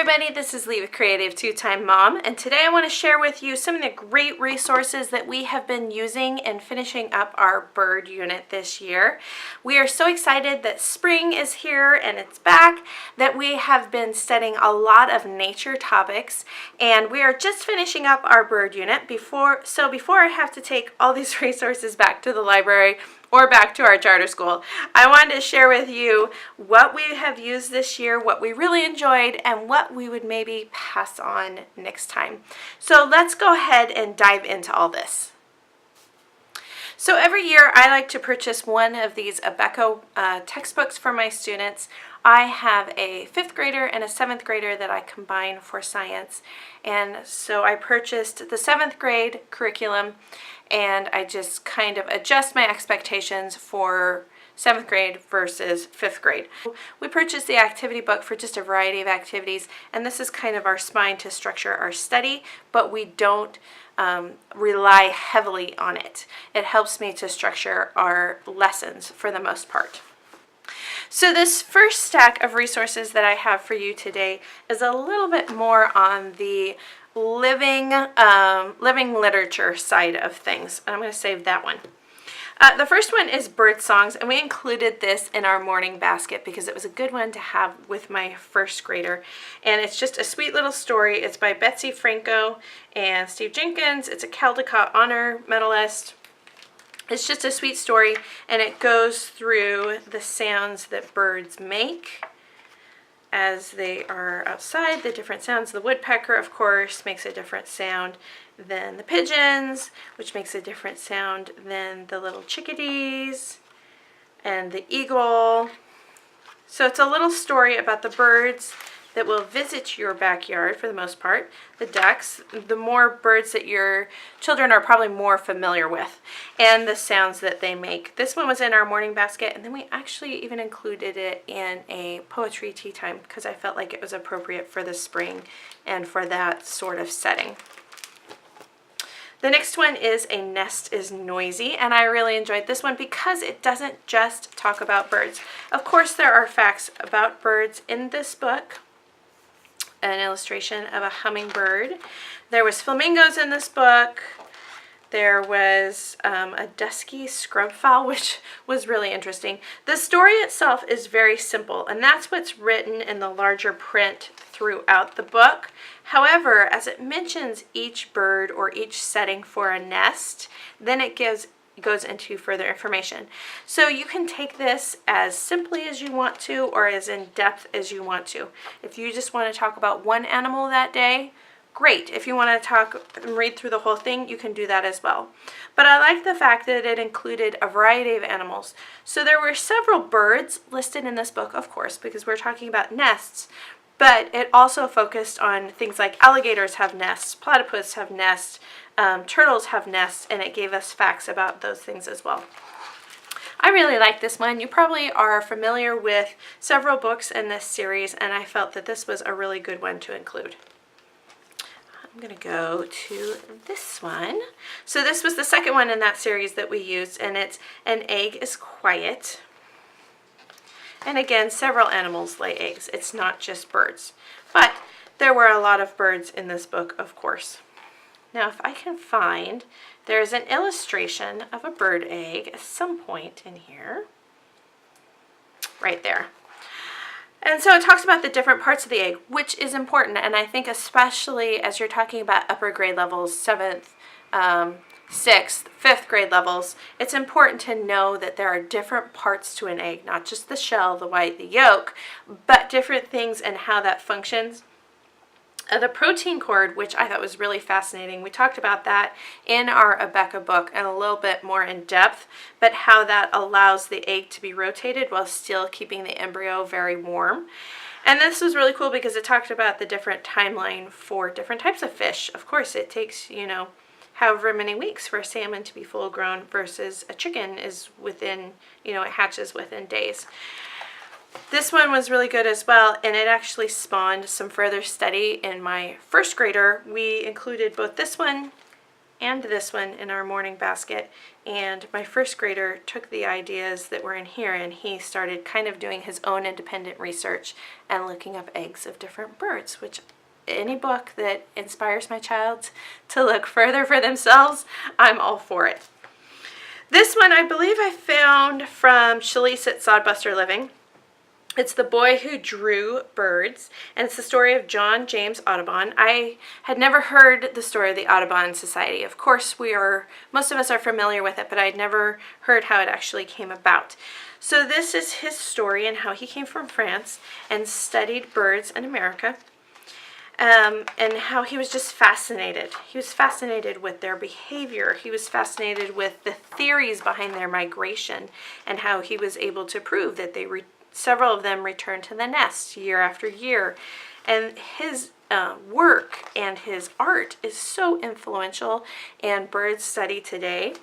everybody, this is Lee with Creative2xmom, and today I want to share with you some of the great resources that we have been using in finishing up our bird unit this year. We are so excited that spring is here and it's back, that we have been studying a lot of nature topics, and we are just finishing up our bird unit before I have to take all these resources back to the library or back to our charter school, I wanted to share with you what we have used this year, what we really enjoyed, and what we would maybe pass on next time. So let's go ahead and dive into all this. So every year I like to purchase one of these Abeka textbooks for my students. I have a 5th grader and a 7th grader that I combine for science, and so I purchased the 7th grade curriculum, and I just kind of adjust my expectations for 7th grade versus 5th grade. We purchased the activity book for just a variety of activities, and this is kind of our spine to structure our study, but we don't rely heavily on it. It helps me to structure our lessons for the most part. So this first stack of resources that I have for you today is a little bit more on the living literature side of things. I'm going to save that one. The first one is bird songs, and we included this in our morning basket because it was a good one to have with my 1st grader. And it's just a sweet little story. It's by Betsy Franco and Steve Jenkins. It's a Caldecott Honor Medalist. It's just a sweet story, and it goes through the sounds that birds make as they are outside, the different sounds. The woodpecker, of course, makes a different sound than the pigeons, which makes a different sound than the little chickadees and the eagle. So it's a little story about the birds that will visit your backyard for the most part. The ducks, the more birds that your children are probably more familiar with, and the sounds that they make. This one was in our morning basket, and then we actually even included it in a poetry tea time because I felt like it was appropriate for the spring and for that sort of setting. The next one is A Nest is Noisy, and I really enjoyed this one because it doesn't just talk about birds. Of course, there are facts about birds in this book. An illustration of a hummingbird. There was flamingos in this book. There was a dusky scrub fowl, which was really interesting. The story itself is very simple, and that's what's written in the larger print throughout the book. However, as it mentions each bird or each setting for a nest, then it goes into further information. So you can take this as simply as you want to or as in depth as you want to. If you just want to talk about one animal that day, great. If you want to talk and read through the whole thing, you can do that as well. But I like the fact that it included a variety of animals. So there were several birds listed in this book, of course, because we're talking about nests, but it also focused on things like alligators have nests, platypus have nests, turtles have nests, and it gave us facts about those things as well. I really like this one. You probably are familiar with several books in this series, and I felt that this was a really good one to include. I'm going to go to this one. So this was the second one in that series that we used, and it's An Egg is Quiet. And again, several animals lay eggs. It's not just birds. But there were a lot of birds in this book, of course. Now, if I can find, there's an illustration of a bird egg at some point in here. Right there. And so it talks about the different parts of the egg, which is important. And I think especially as you're talking about upper grade levels, 7th, 6th, 5th grade levels, it's important to know that there are different parts to an egg, not just the shell, the white, the yolk, but different things and how that functions. The protein cord, which I thought was really fascinating, we talked about that in our Abeka book and a little bit more in depth, but how that allows the egg to be rotated while still keeping the embryo very warm. And this was really cool because it talked about the different timeline for different types of fish. Of course, it takes, however many weeks for a salmon to be full grown versus a chicken is within, it hatches within days. This one was really good as well, and it actually spawned some further study in my 1st grader. We included both this one and this one in our morning basket, and my first grader took the ideas that were in here and he started kind of doing his own independent research and looking up eggs of different birds, which any book that inspires my child to look further for themselves, I'm all for it. This one I believe I found from Shalise at Sodbuster Living. It's The Boy Who Drew Birds, and it's the story of John James Audubon. I had never heard the story of the Audubon Society. Of course, most of us are familiar with it, but I'd never heard how it actually came about. So this is his story and how he came from France and studied birds in America, and how he was just fascinated. He was fascinated with their behavior. He was with the theories behind their migration and how he was able to prove that several of them returned to the nest year after year. And his work and his art is so influential in bird study today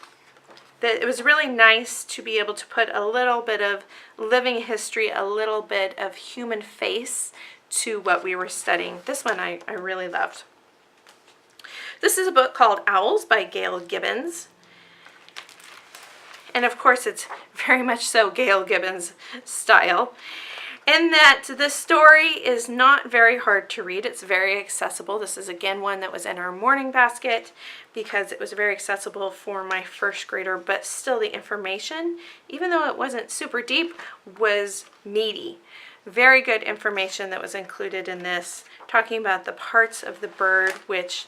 that it was really nice to be able to put a little bit of living history, a little bit of human face to what we were studying. This one I really loved. This is a book called Owls by Gail Gibbons. And of course it's very much so Gail Gibbons style, in that the story is not very hard to read. It's very accessible. This is again one that was in our morning basket because it was very accessible for my first grader, but still the information, even though it wasn't super deep, was meaty. Very good information that was included in this, talking about the parts of the bird, which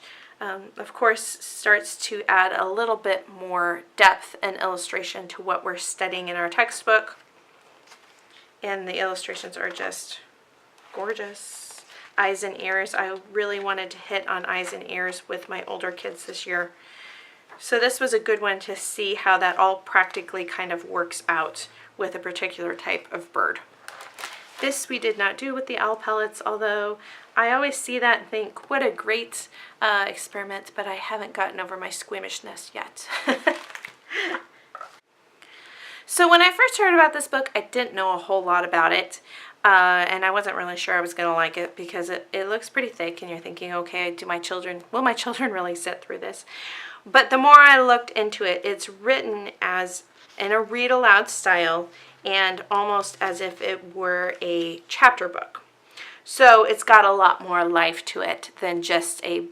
of course starts to add a little bit more depth and illustration to what we're studying in our textbook. And the illustrations are just gorgeous. Eyes and ears. I really wanted to hit on eyes and ears with my older kids this year. So this was a good one to see how that all practically kind of works out with a particular type of bird. This we did not do with the owl pellets, although I always see that and think, what a great experiment, but I haven't gotten over my squeamishness yet. So when I first heard about this book, I didn't know a whole lot about it, and I wasn't really sure I was going to like it because it looks pretty thick, and you're thinking, okay, will my children really sit through this? But the more I looked into it, it's written as in a read-aloud style, and almost as if it were a chapter book. So it's got a lot more life to it than just a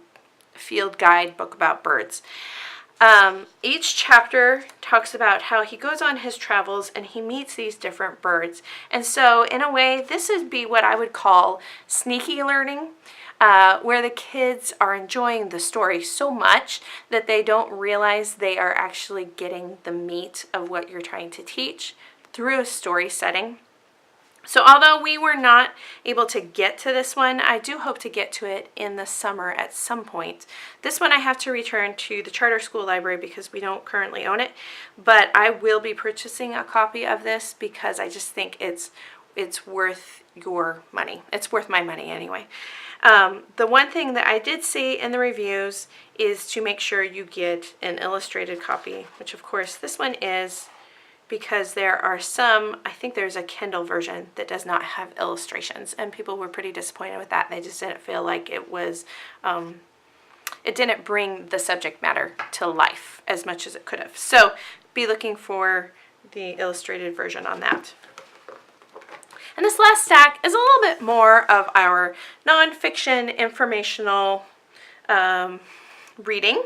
field guide book about birds. Each chapter talks about how he goes on his travels and he meets these different birds. And so in a way, this would be what I would call sneaky learning, where the kids are enjoying the story so much that they don't realize they are actually getting the meat of what you're trying to teach through a story setting. So although we were not able to get to this one, I do hope to get to it in the summer at some point. This one I have to return to the charter school library because we don't currently own it, but I will be purchasing a copy of this because I just think it's worth your money. It's worth my money anyway. The one thing that I did see in the reviews is to make sure you get an illustrated copy, which of course this one is, because there are some, I think there's a Kindle version that does not have illustrations, and people were pretty disappointed with that. They just didn't feel like it was, it didn't bring the subject matter to life as much as it could have. So be looking for the illustrated version on that. And this last stack is a little bit more of our nonfiction informational reading.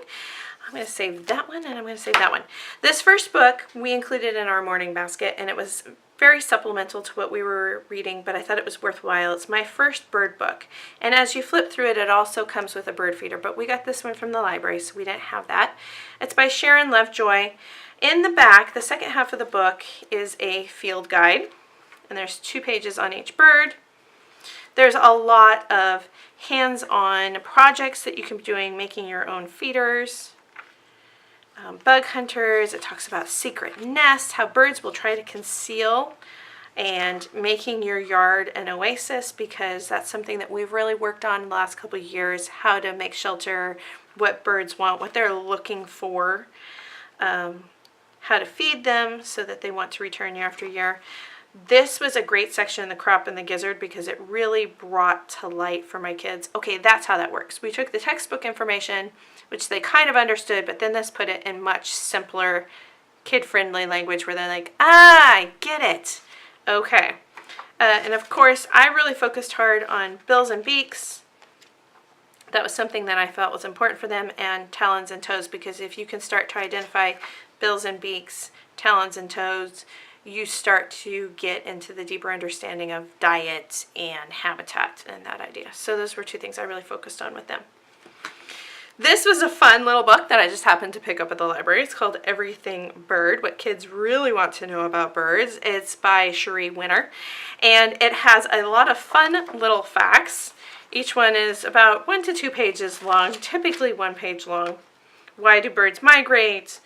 I'm going to save that one, and I'm going to save that one. This first book we included in our morning basket, and it was very supplemental to what we were reading, but I thought it was worthwhile. It's my first bird book, and as you flip through it, it also comes with a bird feeder, but we got this one from the library, so we didn't have that. It's by Sharon Lovejoy. In the back, the second half of the book is a field guide, and there's 2 pages on each bird. There's a lot of hands-on projects that you can be doing, making your own feeders. Bug hunters. It talks about secret nests, how birds will try to conceal, and making your yard an oasis, because that's something that we've really worked on in the last couple of years, how to make shelter, what birds want, what they're looking for, how to feed them so that they want to return year after year. This was a great section in the crop and the gizzard because it really brought to light for my kids, okay, that's how that works. We took the textbook information, which they kind of understood, but then this put it in much simpler, kid-friendly language where they're like, I get it. Okay. And of course, I really focused hard on bills and beaks. That was something that I felt was important for them, and talons and toes, because if you can start to identify bills and beaks, talons and toes, you start to get into the deeper understanding of diet and habitat and that idea. So those were two things I really focused on with them. This was a fun little book that I just happened to pick up at the library. It's called Everything Bird, What Kids Really Want to Know About Birds. It's by Cherie Winter, and it has a lot of fun little facts. Each one is about 1 to 2 pages long, typically 1 page long. Why do birds migrate?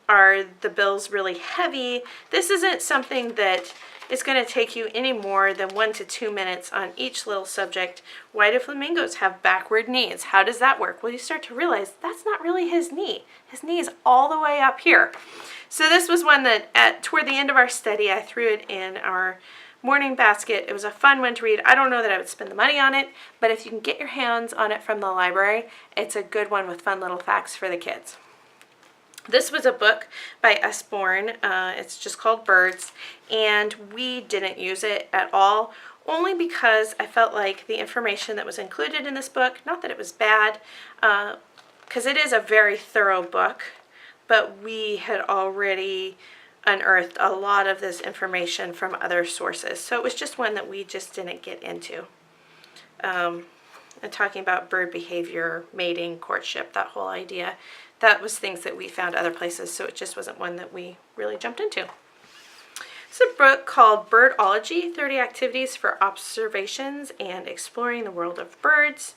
Are the bills really heavy? This isn't something that is going to take you any more than 1 to 2 minutes on each little subject. Why do flamingos have backward knees? How does that work? Well, you start to realize that's not really his knee. His knee is all the way up here. So this was one that toward the end of our study, I threw it in our morning basket. It was a fun one to read. I don't know that I would spend the money on it, but if you can get your hands on it from the library, it's a good one with fun little facts for the kids. This was a book by Usborne. It's just called Birds, and we didn't use it at all, only because I felt like the information that was included in this book, not that it was bad, because it is a very thorough book, but we had already unearthed a lot of this information from other sources. So it was just one that we just didn't get into. And talking about bird behavior, mating, courtship, that whole idea, that was things that we found other places, so it just wasn't one that we really jumped into. It's a book called Birdology, 30 Activities for Observations and Exploring the World of Birds.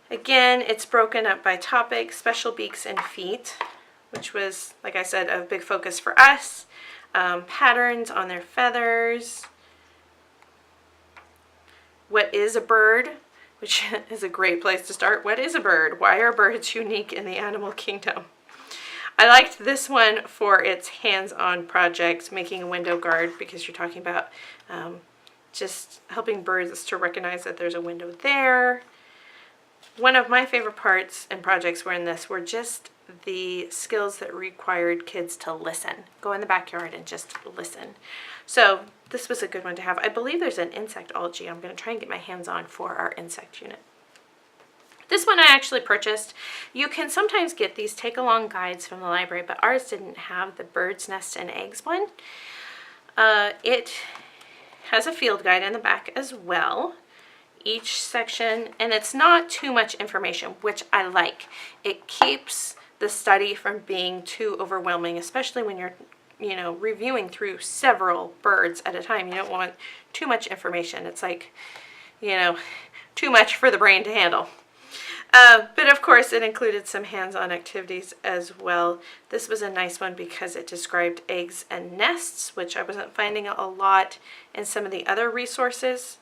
Again, it's broken up by topic, special beaks and feet, which was, like I said, a big focus for us. Patterns on their feathers. What is a bird? Which is a great place to start. What is a bird? Why are birds unique in the animal kingdom? I liked this one for its hands-on project, making a window guard, because you're talking about just helping birds to recognize that there's a window there. One of my favorite parts and projects were in this were just the skills that required kids to listen. Go in the backyard and just listen. So this was a good one to have. I believe there's an insectology I'm going to try and get my hands on for our insect unit. This one I actually purchased. You can sometimes get these take-along guides from the library, but ours didn't have the bird's nest and eggs one. It has a field guide in the back as well. Each section, and it's not too much information, which I like. It keeps the study from being too overwhelming, especially when you're, reviewing through several birds at a time. You don't want too much information. It's like, too much for the brain to handle. But of course, it included some hands-on activities as well. This was a nice one because it described eggs and nests, which I wasn't finding a lot in some of the other resources.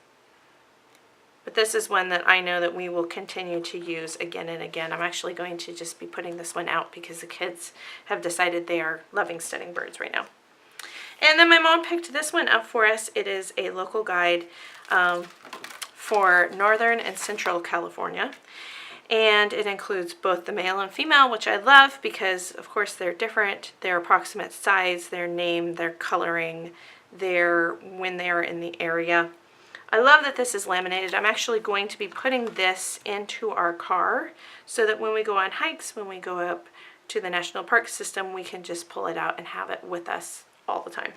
But this is one that I know that we will continue to use again and again. I'm actually going to just be putting this one out because the kids have decided they are loving studying birds right now. And then my mom picked this one up for us. It is a local guide for Northern and Central California. And it includes both the male and female, which I love because, of course, they're different. Their approximate size, their name, their coloring, when they are in the area. I love that this is laminated. I'm actually going to be putting this into our car so that when we go on hikes, when we go up to the national park system, we can just pull it out and have it with us all the time.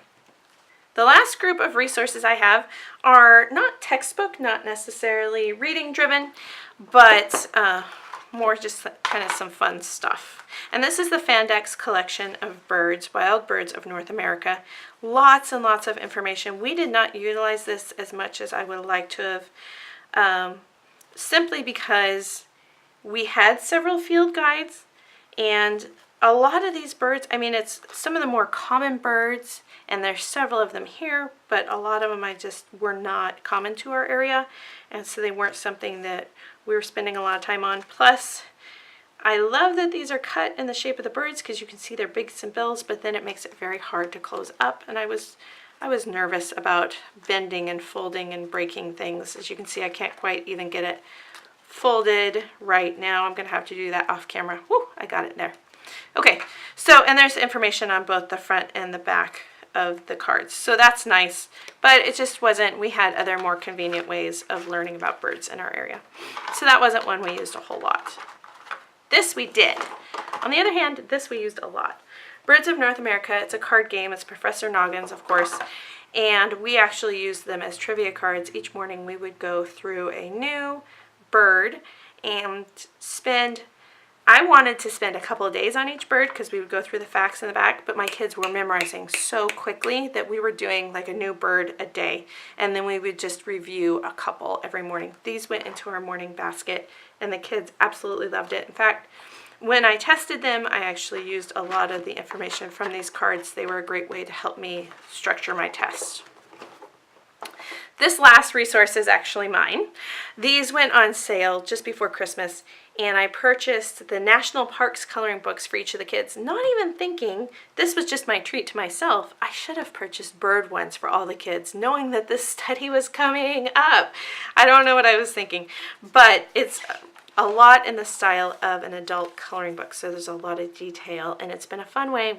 The last group of resources I have are not textbook, not necessarily reading driven, but more just kind of some fun stuff. And this is the Fandex collection of birds, wild birds of North America. Lots and lots of information. We did not utilize this as much as I would like to have, simply because we had several field guides, and a lot of these birds, it's some of the more common birds, and there's several of them here, but a lot of them were not common to our area, and so they weren't something that we were spending a lot of time on. Plus, I love that these are cut in the shape of the birds because you can see their beaks and bills, but then it makes it very hard to close up, and I was I was nervous about bending and folding and breaking things. As you can see, I can't quite even get it folded right now. I'm gonna have to do that off camera. Woo, I got it there. Okay, so, and there's information on both the front and the back of the cards. So that's nice, but it just wasn't, we had other more convenient ways of learning about birds in our area. So that wasn't one we used a whole lot. This we did. On the other hand, this we used a lot. Birds of North America, it's a card game. It's Professor Noggins, of course, and we actually used them as trivia cards. Each morning we would go through a new bird and I wanted to spend a couple of days on each bird because we would go through the facts in the back, but my kids were memorizing so quickly that we were doing like a new bird a day, and then we would just review a couple every morning. These went into our morning basket, and the kids absolutely loved it. In fact, when I tested them, I actually used a lot of the information from these cards. They were a great way to help me structure my test. This last resource is actually mine. These went on sale just before Christmas, and I purchased the National Parks coloring books for each of the kids, not even thinking this was just my treat to myself. I should have purchased bird ones for all the kids, knowing that this study was coming up. I don't know what I was thinking, but it's a lot in the style of an adult coloring book, so there's a lot of detail, and it's been a fun way.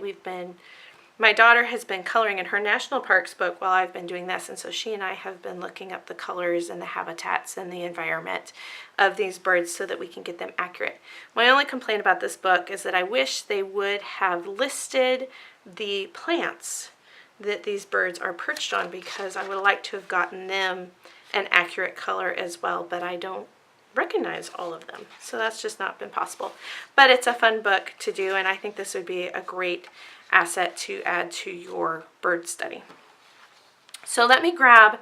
My daughter has been coloring in her National Parks book while I've been doing this, and so she and I have been looking up the colors and the habitats and the environment of these birds so that we can get them accurate. My only complaint about this book is that I wish they would have listed the plants that these birds are perched on, because I would like to have gotten them an accurate color as well, but I don't recognize all of them, so that's just not been possible. But it's a fun book to do, and I think this would be a great asset to add to your bird study. So let me grab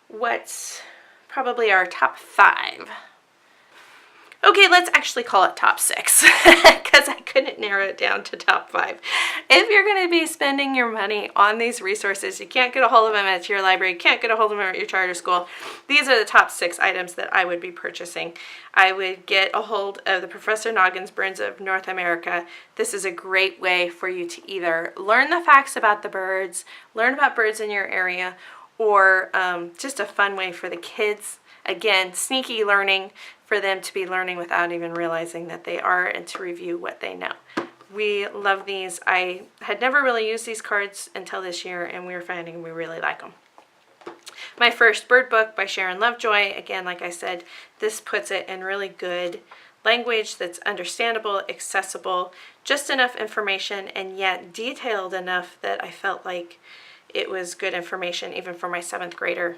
what's probably our top 5. Okay, let's actually call it top 6 because I couldn't narrow it down to top 5. If you're going to be spending your money on these resources, you can't get a hold of them at your library, can't get a hold of them at your charter school, these are the top 6 items that I would be purchasing. I would get a hold of the Professor Noggins Birds of North America. This is a great way for you to either learn the facts about the birds, learn about birds in your area, or just a fun way for the kids. Again, sneaky learning for them to be learning without even realizing that they are, and to review what they know. We love these. I had never really used these cards until this year, and we were finding we really like them. My first bird book by Sharon Lovejoy. Again, like I said, this puts it in really good language that's understandable, accessible, just enough information, and yet detailed enough that I felt like it was good information even for my 7th grader.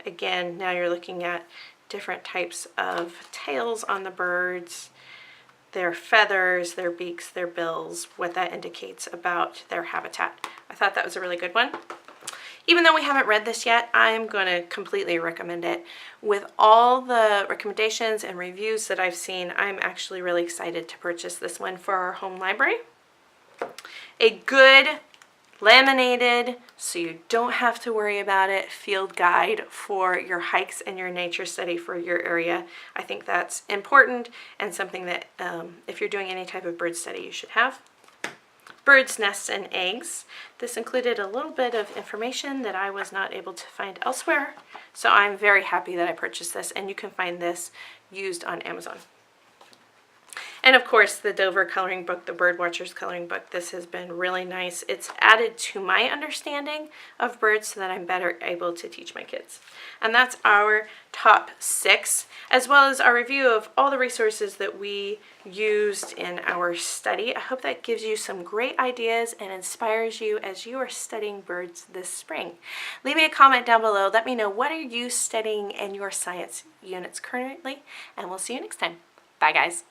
Again, now you're looking at different types of tails on the birds, their feathers, their beaks, their bills, what that indicates about their habitat. I thought that was a really good one. Even though we haven't read this yet, I'm going to completely recommend it. With all the recommendations and reviews that I've seen, I'm actually really excited to purchase this one for our home library. A good laminated, so you don't have to worry about it, field guide for your hikes and your nature study for your area. I think that's important and something that if you're doing any type of bird study, you should have. Birds, nests, and eggs. This included a little bit of information that I was not able to find elsewhere, so I'm very happy that I purchased this, and you can find this used on Amazon. And of course, the Dover coloring book, the Birdwatchers coloring book. This has been really nice. It's added to my understanding of birds so that I'm better able to teach my kids. And that's our top 6, as well as our review of all the resources that we used in our study. I hope that gives you some great ideas and inspires you as you are studying birds this spring. Leave me a comment down below. Let me know, what are you studying in your science units currently, and we'll see you next time. Bye, guys.